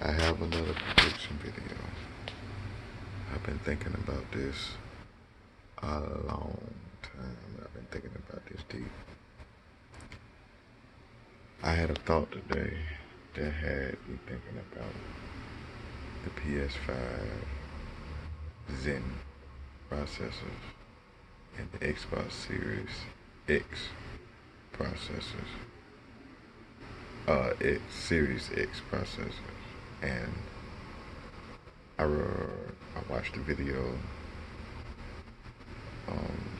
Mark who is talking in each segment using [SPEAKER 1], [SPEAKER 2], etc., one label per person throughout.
[SPEAKER 1] I have another prediction video. I've been thinking about this a long time. I've been thinking about this deep. I had a thought today that had me thinking about the PS5 Zen processors and the Xbox Series X processors. Series X processors. And I watched a video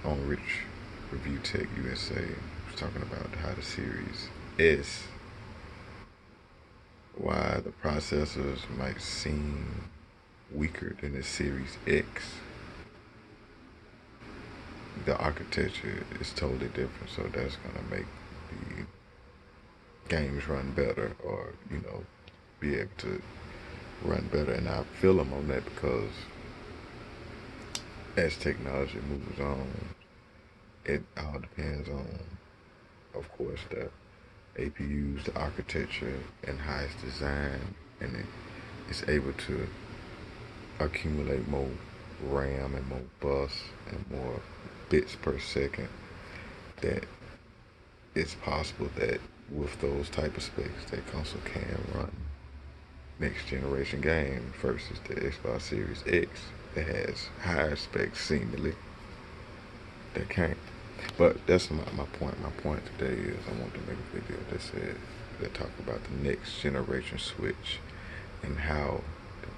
[SPEAKER 1] on Rich Review Tech USA. Was talking about how the Series S, why the processors might seem weaker than the Series X. The architecture is totally different, so that's gonna make the games run better, or be able to run better. And I feel them on that because as technology moves on, it all depends on, of course, the APUs, the architecture, and how it's designed, and it's able to accumulate more RAM and more bus and more bits per second. That it's possible that with those type of specs, that console can run next generation games versus the Xbox Series X that has higher specs seemingly that can't. But that's my point. My point today is I want to make a video that talk about the next generation Switch and how the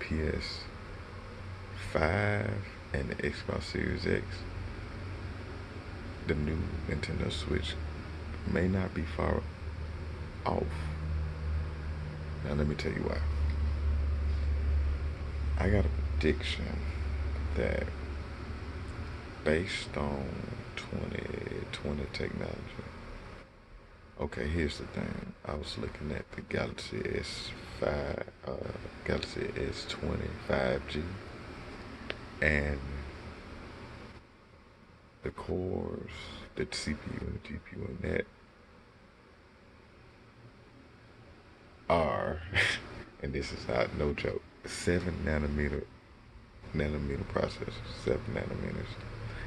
[SPEAKER 1] PS5 and the Xbox Series X, the new Nintendo Switch, may not be far off. Now let me tell you why. I got a prediction that based on 2020 technology. Okay, here's the thing. I was looking at the Galaxy S5, Galaxy S20 5G, and the cores, the CPU and the GPU in that are, and this is not no joke, 7 nanometer processors, 7 nanometers.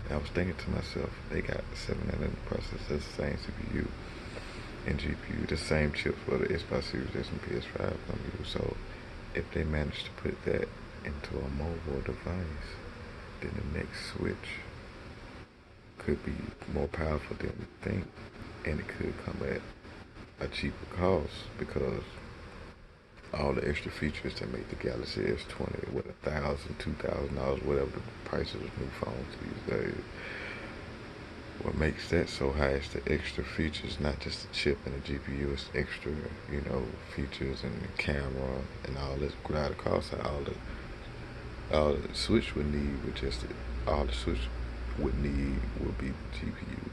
[SPEAKER 1] And I was thinking to myself, they got 7 nanometer processors, the same CPU and GPU, the same chips for the Xbox Series S and PS5 gonna use. So if they manage to put that into a mobile device, then the next Switch could be more powerful than we think, and it could come at a cheaper cost because all the extra features that make the Galaxy S20 with $1,000, $2,000, whatever the prices of new phones these days. What makes that so high is the extra features, not just the chip and the GPU. It's extra, features and the camera and all this. Without the cost, all the Switch would need would just all the Switch would need would be the GPU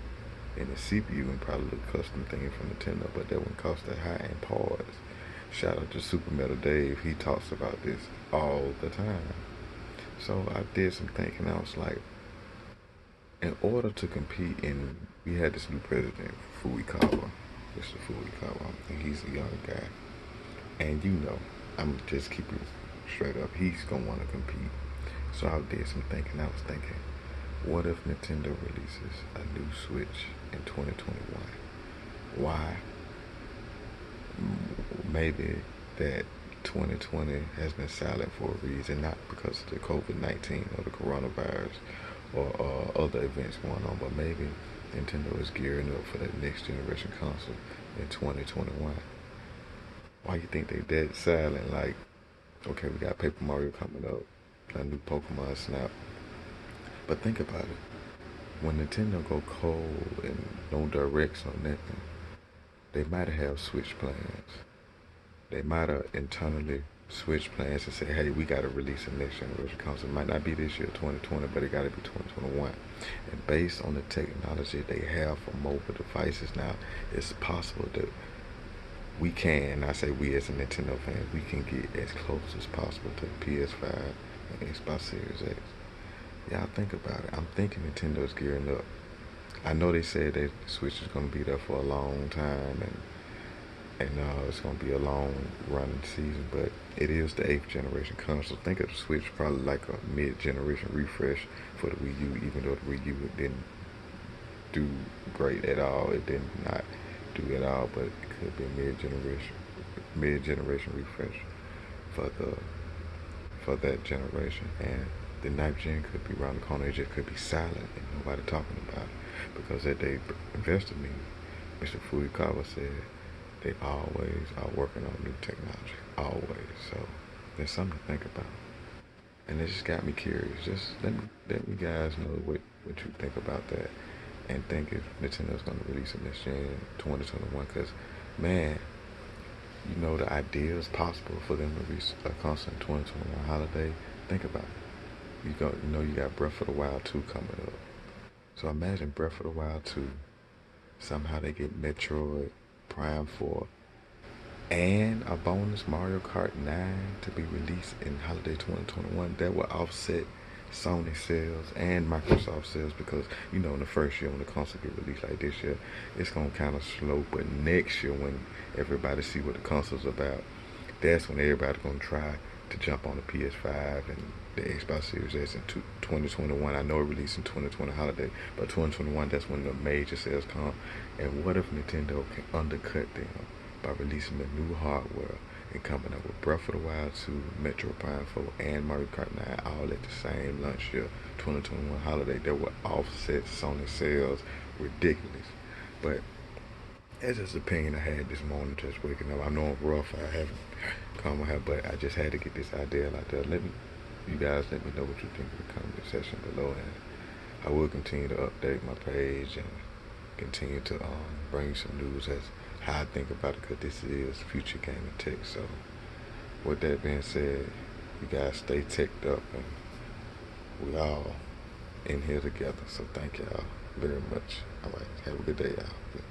[SPEAKER 1] and the CPU and probably the custom thing from Nintendo, but that wouldn't cost that high in parts. Shout out to Super Metal Dave. He talks about this all the time. So I did some thinking. I was like, in order to compete in, we had this new president, Fuikawa, Mr. Fuikawa, and he's a young guy. And I'm just keep it straight up. He's gonna want to compete. So I did some thinking. I was thinking, what if Nintendo releases a new Switch in 2021? Why? Maybe that 2020 has been silent for a reason, not because of the COVID-19 or the coronavirus or other events going on, but maybe Nintendo is gearing up for that next generation console in 2021. Why you think they dead silent? Like, okay, we got Paper Mario coming up, a new Pokemon Snap, but think about it. When Nintendo go cold and no directs or nothing, they might have switched plans. They might have internally switched plans and say, hey, we got to release a next generation console. It might not be this year, 2020, but it got to be 2021. And based on the technology they have for mobile devices now, it's possible that we can, I say we as a Nintendo fan, we can get as close as possible to the PS5 and Xbox Series X. Y'all think about it. I'm thinking Nintendo's gearing up. I know they said that the Switch is going to be there for a long time, and and it's gonna be a long running season. But it is the eighth generation console. Think of the Switch probably like a mid-generation refresh for the Wii U, even though the Wii U didn't do great at all. It did not do at all, but it could be a mid-generation refresh for the for that generation. And the ninth gen could be around the corner. It just could be silent and nobody talking about it because that they invested in me. Mr. Furukawa said they always are working on new technology, always. So there's something to think about, and it just got me curious. Just let me guys know what you think about that, and think if Nintendo's gonna release a next gen 2021. Cause man, you know the idea is possible for them to release a console in 2021 holiday. Think about it. You got Breath of the Wild 2 coming up. So imagine Breath of the Wild 2. Somehow they get Metroid Prime 4 and a bonus Mario Kart 9 to be released in holiday 2021. That will offset Sony sales and Microsoft sales because in the first year when the console get released like this year, it's gonna kind of slow. But next year when everybody see what the console's about, that's when everybody's gonna try to jump on the PS5 and the Xbox Series S in 2021. I know it released in 2020 holiday, but 2021 that's when the major sales come. And what if Nintendo can undercut them by releasing the new hardware and coming up with Breath of the Wild 2, Metro Prime 4, and Mario Kart 9 all at the same launch year, 2021 holiday? That would offset Sony sales ridiculous. But that's just the opinion I had this morning just waking up. I know I'm rough. I haven't come here, but I just had to get this idea out there. You guys let me know what you think in the comment section below, and I will continue to update my page and continue to bring you some news as how I think about it, because this is future gaming tech. So with that being said, you guys stay teched up, and we all in here together. So thank y'all very much. All right, have a good day, y'all.